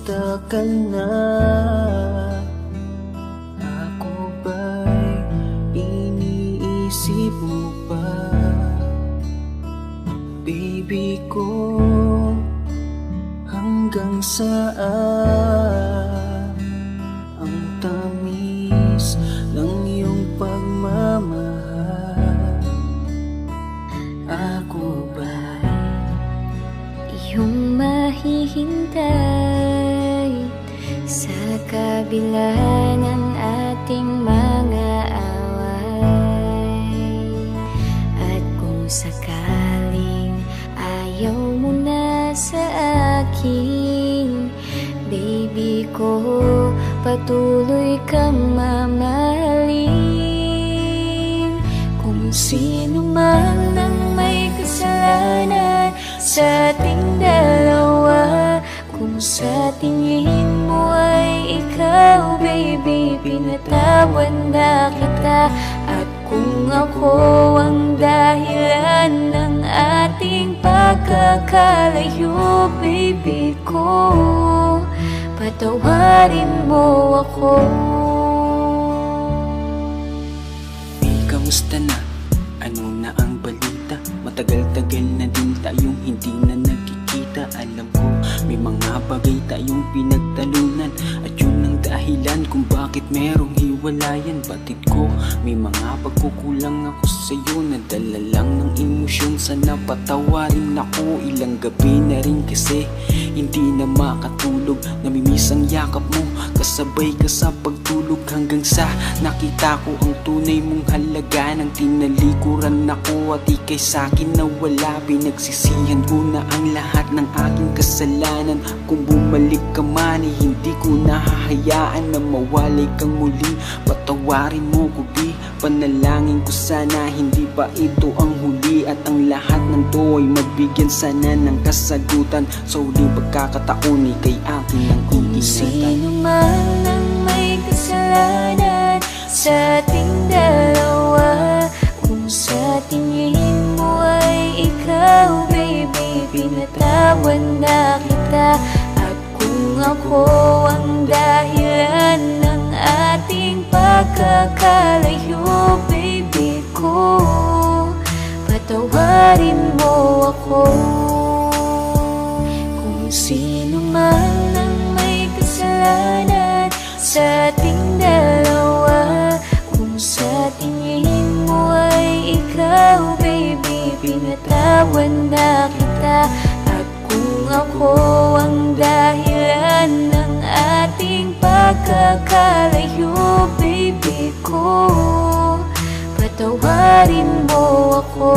Kamusta ka na? Ako ba'y iniisip mo pa? Baby ko, hanggang saan ang tamis ng iyong pagmamahal? Ako ba'y iyong mahihintay sa kabila ng ating mga away? At kung sakaling ayaw mo na sa akin, baby ko, patuloy kang mamahalin. Kung sino man ang may kasalanan sa ating dalawa, kung sa tingin mo ay ikaw, baby, pinatawad na kita. At kung ako ang dahilan ng ating pagkakalayo, baby ko, patawarin mo ako. Kamusta na? Ano na ang balita? Matagal-tagal na din tayong hindi na nagkikita. Alam ko, may mga bagay tayong pinagtalunan, at yun ang dahilan kung bakit merong hiwalayan. Batid ko, may mga pagkukulang ako sa'yo, nadala lang ng emosyon. Sana patawarin ako, ilang gabi na rin kasi hindi na makatulog. Namimiss ang yakap mo, kasabay ka sa pagtulog, hanggang sa nakita ko ang tunay mong halaga. Nang tinalikuran ako at ika'y sa'kin nawala, pinagsisihan ko na ang lahat ng aking kasalanan. Kung bumalik ka man, eh, hindi ko nahahayaan na mawalay kang muli. Patawarin mo ko, di panalangin ko sana hindi pa ito ang huli, at ang lahat ng to ay magbigyan sana ng kasagutan. Sa huling pagkakataon, ika'y akin ang iingatan. Sino man ang may kasalanan sa ating dalawa, kung sa tingin mo ay ikaw, baby, pinatawad na kita. At kung ako ang dahilan ng ating pagkakalayo, baby ko, patawarin mo ako. Kung sino man ang may kasalanan sa ating dalawa, kung sa tingin mo ay ikaw, baby, pinatawad na kita. At kung ako ang dahilan ng ating pagkakalayo, baby ko, patawarin mo ako.